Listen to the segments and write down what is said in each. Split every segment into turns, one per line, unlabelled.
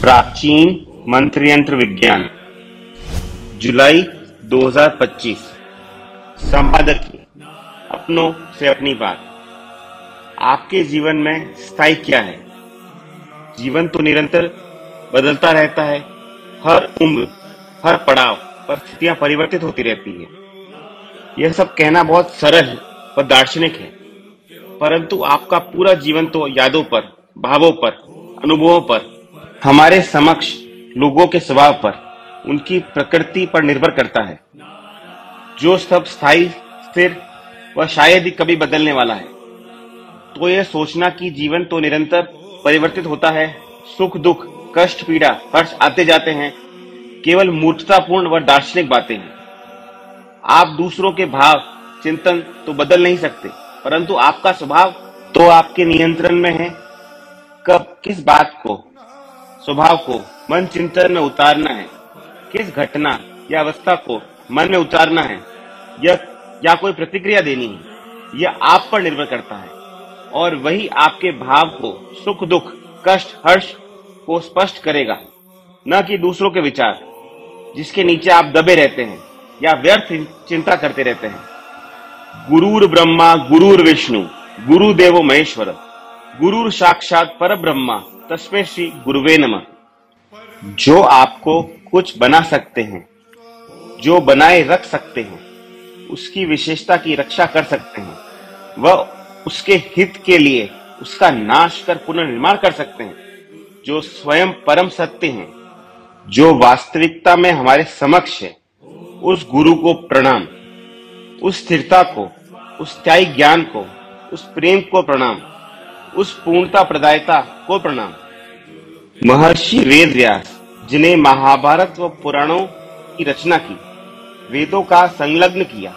प्राचीन मंत्र यंत्र विज्ञान, जुलाई 2025। संपादकीय, अपनों से अपनी बात। आपके जीवन में स्थायी क्या है? जीवन तो निरंतर बदलता रहता है। हर उम्र, हर पड़ाव पर स्थितियां परिवर्तित होती रहती है। यह सब कहना बहुत सरल और दार्शनिक है, परंतु आपका पूरा जीवन तो यादों पर, भावों पर, अनुभवों पर, हमारे समक्ष लोगों के स्वभाव पर, उनकी प्रकृति पर निर्भर करता है। जो सब स्थायी, स्थिर व शायद ही कभी बदलने वाला है। तो यह सोचना कि जीवन तो निरंतर परिवर्तित होता है, सुख दुख, कष्ट पीड़ा, हर्ष आते जाते हैं, केवल मूर्खतापूर्ण व दार्शनिक बातें हैं। आप दूसरों के भाव, चिंतन तो बदल नहीं सकते, परंतु आपका स्वभाव तो आपके नियंत्रण में है। कब किस बात को, स्वभाव को मन चिंतन में उतारना है, किस घटना या अवस्था को मन में उतारना है, या कोई प्रतिक्रिया देनी है, यह आप पर निर्भर करता है। और वही आपके भाव को, सुख दुख, कष्ट हर्ष को स्पष्ट करेगा, न कि दूसरों के विचार, जिसके नीचे आप दबे रहते हैं या व्यर्थ चिंता करते रहते हैं। गुरुर ब्रह्मा गुरुर विष्णु गुरुदेवो महेश्वर, गुरुर साक्षात परब्रह्मा तस्मै श्री गुरुवे नमः। जो आपको कुछ बना सकते हैं, जो बनाए रख सकते हैं, उसकी विशेषता की रक्षा कर सकते हैं, वह उसके हित के लिए उसका नाश कर पुनर्निर्माण कर सकते हैं। जो स्वयं परम सत्य हैं, जो वास्तविकता में हमारे समक्ष है, उस गुरु को प्रणाम, उस स्थिरता को, उस स्थायी ज्ञान को, उस प्रेम को प्रणाम, उस पूर्णता प्रदायता को प्रणाम। महर्षि वेद व्यास, जिन्हें महाभारत व पुराणों की रचना की, वेदों का संलग्न किया,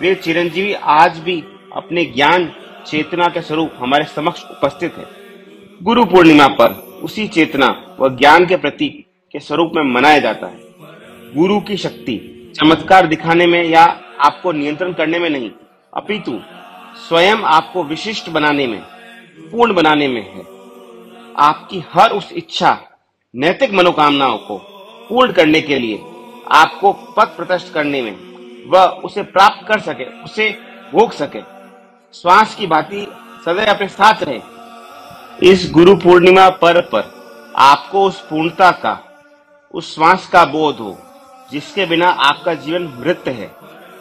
वे चिरंजीवी आज भी अपने ज्ञान चेतना के स्वरूप हमारे समक्ष उपस्थित है। गुरु पूर्णिमा पर उसी चेतना व ज्ञान के प्रतीक के स्वरूप में मनाया जाता है। गुरु की शक्ति चमत्कार दिखाने में या आपको नियंत्रण करने में नहीं, अपितु स्वयं आपको विशिष्ट बनाने में, पूर्ण बनाने में है। आपकी हर उस इच्छा, नैतिक मनोकामनाओं को पूर्ण करने के लिए, आपको पथ प्रशस्त करने में, वह उसे प्राप्त कर सके, उसे भोग सके, श्वास की भांति सदैव अपने साथ रहे। इस गुरु पूर्णिमा पर्व पर आपको उस पूर्णता का, उस श्वास का बोध हो, जिसके बिना आपका जीवन मृत है,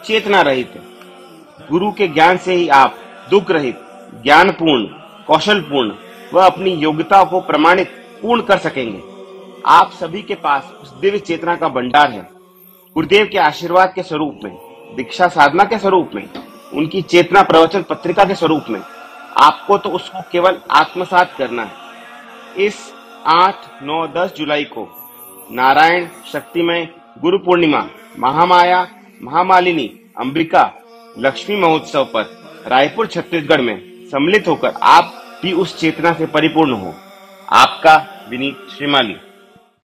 चेतना रहित है। गुरु के ज्ञान से ही आप दुख रहित, ज्ञानपूर्ण, कौशलपूर्ण व अपनी योग्यता को प्रमाणित पूर्ण कर सकेंगे। आप सभी के पास उस दिव्य चेतना का भंडार है। गुरुदेव के आशीर्वाद के स्वरूप में, दीक्षा साधना के स्वरूप में, उनकी चेतना प्रवचन पत्रिका के स्वरूप में, आपको तो उसको केवल आत्मसात करना है। इस 8, 9, 10 जुलाई को नारायण शक्तिमय गुरु पूर्णिमा महामाया महामालिनी अंबिका लक्ष्मी महोत्सव पर रायपुर छत्तीसगढ़ में सम्मिलित होकर आप भी उस चेतना से परिपूर्ण हो। आपका विनीत श्रीमाली।